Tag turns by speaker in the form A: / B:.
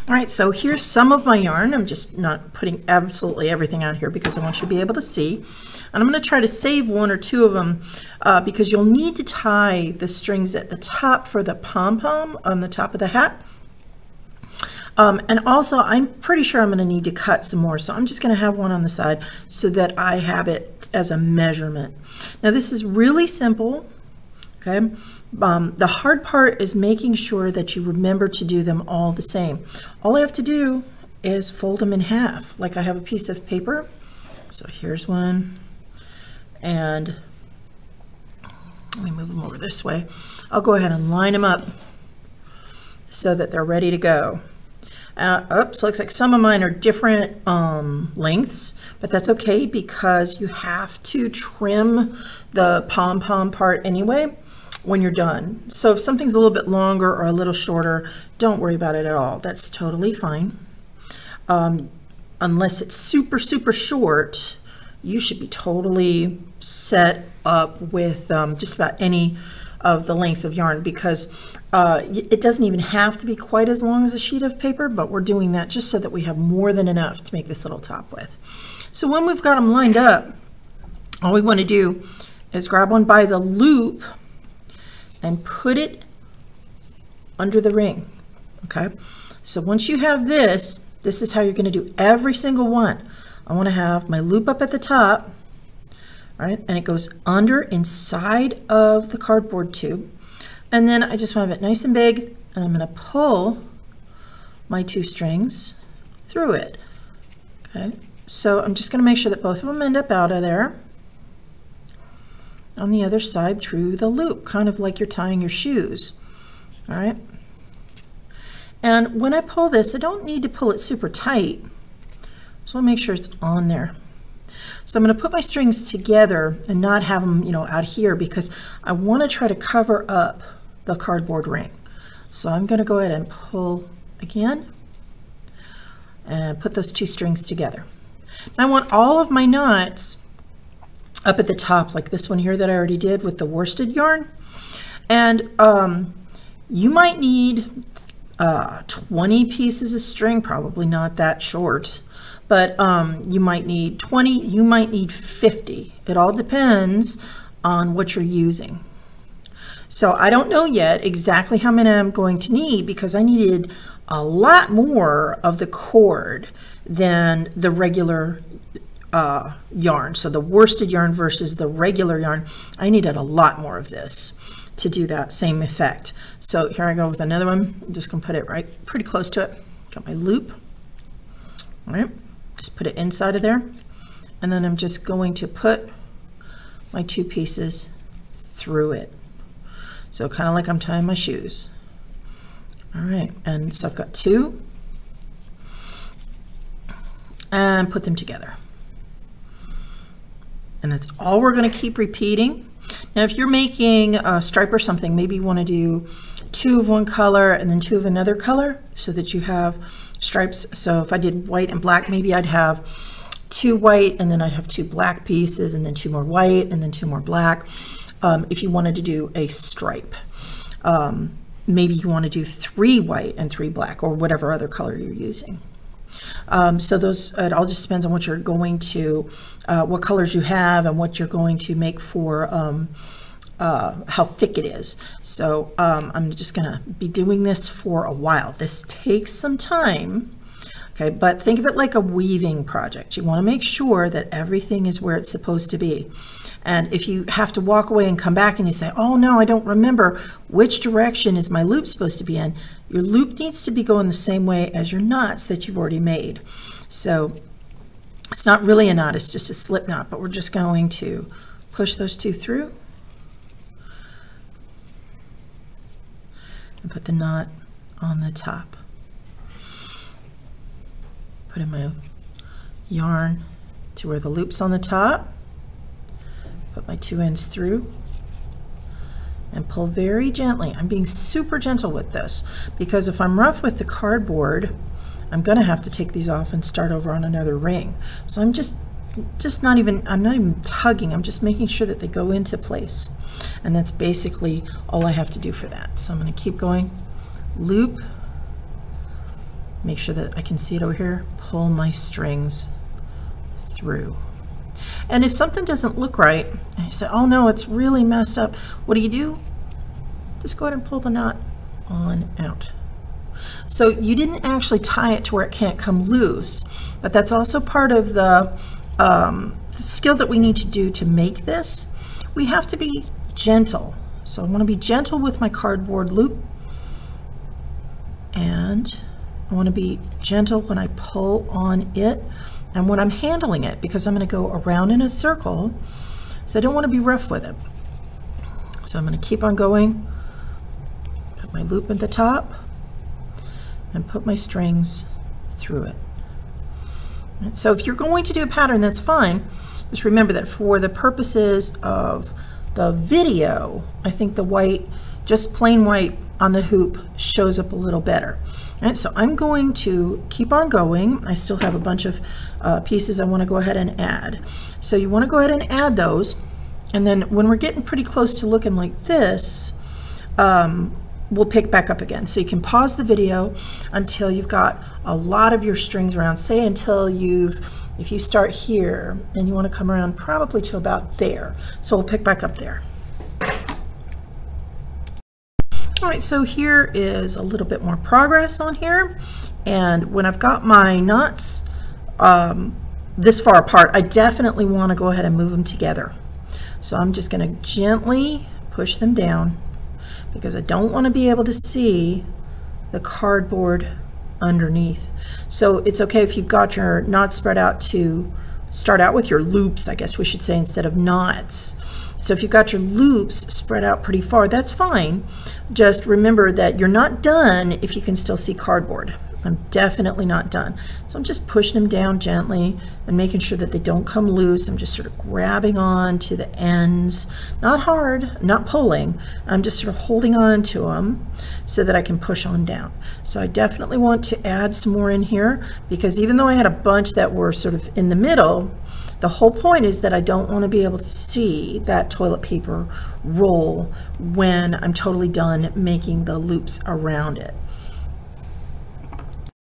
A: All right, so here's some of my yarn. I'm just not putting absolutely everything out here because I want you to be able to see. And I'm going to try to save one or two of them because you'll need to tie the strings at the top for the pom-pom on the top of the hat. And also, I'm pretty sure I'm going to need to cut some more, so I'm just going to have one on the side so that I have it as a measurement. Now, this is really simple, okay? The hard part is making sure that you remember to do them all the same. All I have to do is fold them in half, like I have a piece of paper. So here's one, and let me move them over this way. I'll go ahead and line them up so that they're ready to go. Oops, looks like some of mine are different lengths, but that's okay because you have to trim the pom-pom part anyway when you're done. So if something's a little bit longer or a little shorter, don't worry about it at all. That's totally fine. Unless it's super, super short, you should be totally set up with just about any of the lengths of yarn because it doesn't even have to be quite as long as a sheet of paper, but we're doing that just so that we have more than enough to make this little top with. So when we've got them lined up, all we want to do is grab one by the loop and put it under the ring, okay? So once you have this, this is how you're going to do every single one. I want to have my loop up at the top, right? And it goes under inside of the cardboard tube. And then I just want to have it nice and big, and I'm going to pull my two strings through it, okay? So I'm just going to make sure that both of them end up out of there on the other side through the loop, kind of like you're tying your shoes, all right? And when I pull this, I don't need to pull it super tight. So I'll make sure it's on there. So I'm going to put my strings together and not have them, you know, out here because I want to try to cover up the cardboard ring. So I'm going to go ahead and pull again and put those two strings together. Now I want all of my knots up at the top, like this one here that I already did with the worsted yarn. And you might need 20 pieces of string, probably not that short, but you might need 20, you might need 50. It all depends on what you're using. So I don't know yet exactly how many I'm going to need because I needed a lot more of the cord than the regular yarn. So the worsted yarn versus the regular yarn, I needed a lot more of this to do that same effect. So here I go with another one. I'm just gonna put it right pretty close to it. Got my loop, all right? Just put it inside of there. And then I'm just going to put my two pieces through it. So kind of like I'm tying my shoes. All right, and so I've got two and put them together. And that's all we're going to keep repeating. Now, if you're making a stripe or something, maybe you want to do two of one color and then two of another color so that you have stripes. So if I did white and black, maybe I'd have two white and then I'd have two black pieces and then two more white and then two more black. If you wanted to do a stripe, maybe you want to do 3 white and 3 black or whatever other color you're using. So those, it all just depends on what you're going to, what colors you have and what you're going to make for how thick it is. So I'm just gonna be doing this for a while. This takes some time, okay, but think of it like a weaving project. You wanna make sure that everything is where it's supposed to be. And if you have to walk away and come back and you say, oh no, I don't remember which direction is my loop supposed to be in, your loop needs to be going the same way as your knots that you've already made. So it's not really a knot, it's just a slip knot, but we're just going to push those two through and put the knot on the top. Put in my yarn to where the loop's on the top. Put my 2 ends through and pull very gently. I'm being super gentle with this because if I'm rough with the cardboard, I'm gonna have to take these off and start over on another ring. So I'm I'm not even tugging, I'm just making sure that they go into place. And that's basically all I have to do for that. So I'm gonna keep going, loop, make sure that I can see it over here, pull my strings through. And if something doesn't look right, and you say, oh no, it's really messed up, what do? Just go ahead and pull the knot on out. So you didn't actually tie it to where it can't come loose, but that's also part of the skill that we need to do to make this. We have to be gentle. So I want to be gentle with my cardboard loop, and I want to be gentle when I pull on it and when I'm handling it, because I'm going to go around in a circle, so I don't want to be rough with it. So I'm going to keep on going, put my loop at the top, and put my strings through it. And so if you're going to do a pattern, that's fine. Just remember that for the purposes of the video, I think the white, just plain white on the hoop, shows up a little better. All right, so I'm going to keep on going. I still have a bunch of pieces I want to go ahead and add. So you want to go ahead and add those, and then when we're getting pretty close to looking like this, we'll pick back up again. So you can pause the video until you've got a lot of your strings around, say until if you start here and you want to come around probably to about there. So we'll pick back up there. All right, so here is a little bit more progress on here. And when I've got my knots this far apart, I definitely want to go ahead and move them together. So I'm just going to gently push them down, because I don't want to be able to see the cardboard underneath. So it's okay if you've got your knots spread out to start out with your loops, I guess we should say, instead of knots. So if you've got your loops spread out pretty far, that's fine. Just remember that you're not done if you can still see cardboard. I'm definitely not done. So I'm just pushing them down gently and making sure that they don't come loose. I'm just sort of grabbing on to the ends, not hard, not pulling. I'm just sort of holding on to them so that I can push on down. So I definitely want to add some more in here, because even though I had a bunch that were sort of in the middle, the whole point is that I don't want to be able to see that toilet paper roll when I'm totally done making the loops around it.